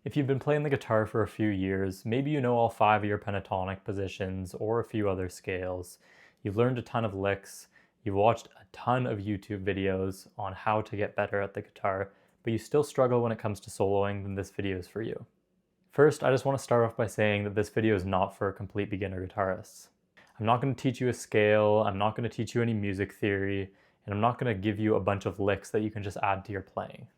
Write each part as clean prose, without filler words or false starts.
If you've been playing the guitar for a few years, maybe you know all 5 of your pentatonic positions or a few other scales. You've learned a ton of licks, you've watched a ton of YouTube videos on how to get better at the guitar, but you still struggle when it comes to soloing, then this video is for you. First, I just want to start off by saying that this video is not for complete beginner guitarists. I'm not going to teach you a scale, I'm not going to teach you any music theory, and I'm not going to give you a bunch of licks that you can just add to your playing.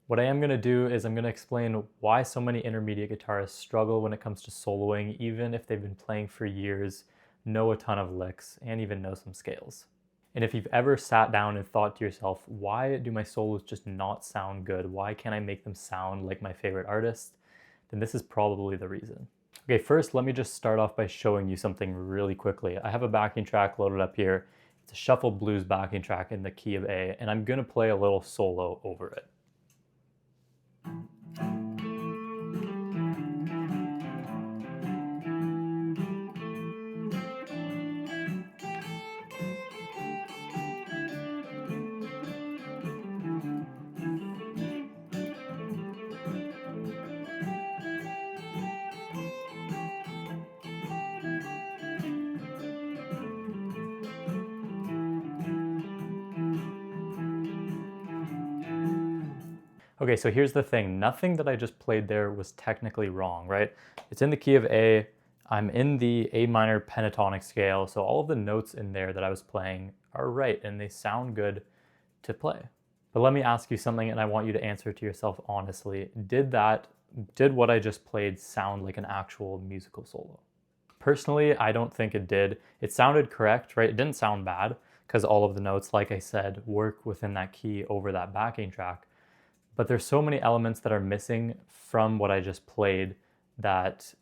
What I am going to do is I'm going to explain why so many intermediate guitarists struggle when it comes to soloing, even if they've been playing for years, know a ton of licks, and even know some scales. And if you've ever sat down and thought to yourself, why do my solos just not sound good? Why can't I make them sound like my favorite artist? Then this is probably the reason. Okay, first let me just start off by showing you something really quickly. I have a backing track loaded up here. It's a shuffle blues backing track in the key of A, and I'm going to play a little solo over it. Okay, so here's the thing. Nothing that I just played there was technically wrong, right? It's in the key of A. I'm in the A minor pentatonic scale, so all of the notes in there that I was playing are right, and they sound good to play. But let me ask you something, and I want you to answer to yourself honestly. Did what I just played sound like an actual musical solo? Personally, I don't think it did. It sounded correct, right? It didn't sound bad, because all of the notes, like I said, work within that key over that backing track. But there's so many elements that are missing from what I just played that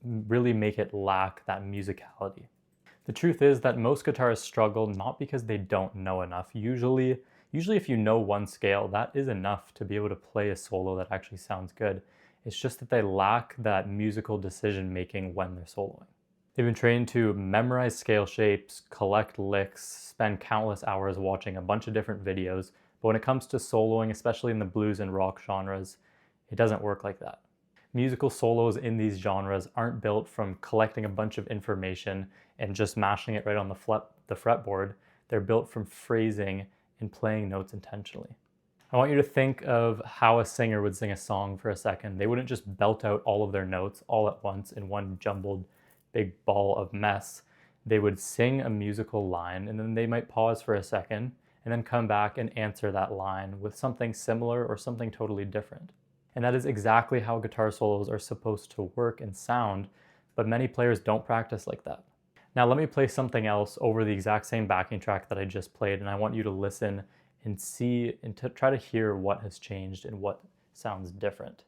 really make it lack that musicality. The truth is that most guitarists struggle not because they don't know enough. Usually if you know one scale, that is enough to be able to play a solo that actually sounds good. It's just that they lack that musical decision making when they're soloing. They've been trained to memorize scale shapes, collect licks, spend countless hours watching a bunch of different videos, but when it comes to soloing, especially in the blues and rock genres, it doesn't work like that. Musical solos in these genres aren't built from collecting a bunch of information and just mashing it right on the fretboard. They're built from phrasing and playing notes intentionally. I want you to think of how a singer would sing a song for a second. They wouldn't just belt out all of their notes all at once in one jumbled big ball of mess. They would sing a musical line, and then they might pause for a second and then come back and answer that line with something similar or something totally different. And that is exactly how guitar solos are supposed to work and sound, but many players don't practice like that. Now let me play something else over the exact same backing track that I just played, and I want you to listen and see and to try to hear what has changed and what sounds different.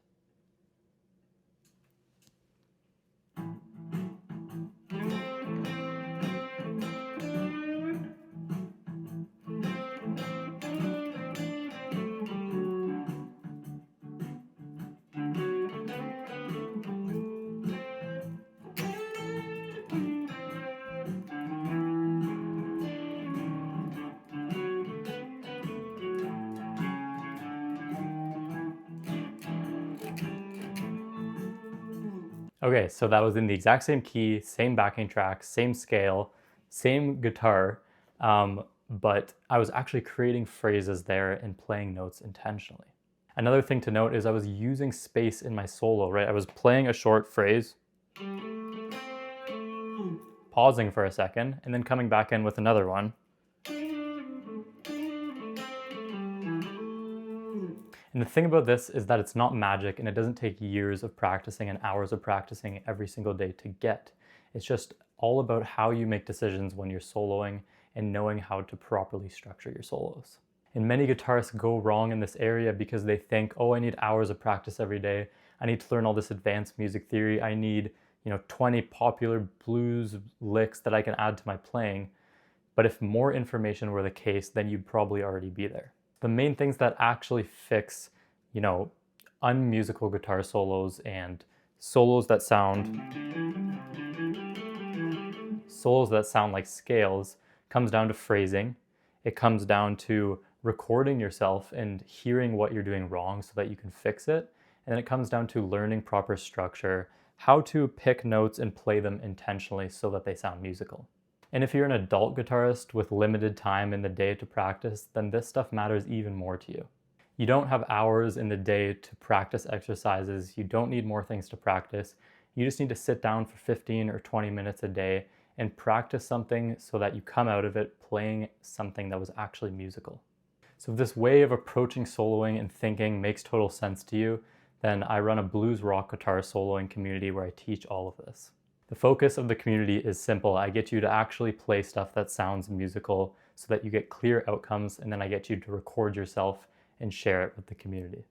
Okay, so that was in the exact same key, same backing track, same scale, same guitar, but I was actually creating phrases there and playing notes intentionally. Another thing to note is I was using space in my solo, right? I was playing a short phrase, pausing for a second, and then coming back in with another one. And the thing about this is that it's not magic, and it doesn't take years of practicing and hours of practicing every single day to get. It's just all about how you make decisions when you're soloing and knowing how to properly structure your solos. And many guitarists go wrong in this area because they think, oh, I need hours of practice every day. I need to learn all this advanced music theory. I need, 20 popular blues licks that I can add to my playing. But if more information were the case, then you'd probably already be there. The main things that actually fix, unmusical guitar solos and solos that sound like scales comes down to phrasing. It comes down to recording yourself and hearing what you're doing wrong so that you can fix it. And then it comes down to learning proper structure, how to pick notes and play them intentionally so that they sound musical. And if you're an adult guitarist with limited time in the day to practice, then this stuff matters even more to you. You don't have hours in the day to practice exercises. You don't need more things to practice. You just need to sit down for 15 or 20 minutes a day and practice something so that you come out of it playing something that was actually musical. So if this way of approaching soloing and thinking makes total sense to you, then I run a blues rock guitar soloing community where I teach all of this. The focus of the community is simple. I get you to actually play stuff that sounds musical so that you get clear outcomes, and then I get you to record yourself and share it with the community.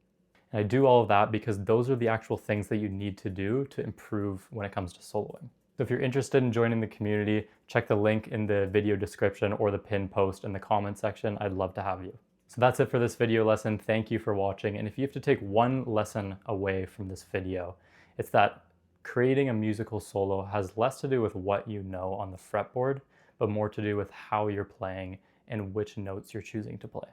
And I do all of that because those are the actual things that you need to do to improve when it comes to soloing. So if you're interested in joining the community, check the link in the video description or the pinned post in the comment section. I'd love to have you. So that's it for this video lesson. Thank you for watching. And if you have to take one lesson away from this video, it's that creating a musical solo has less to do with what you know on the fretboard, but more to do with how you're playing and which notes you're choosing to play.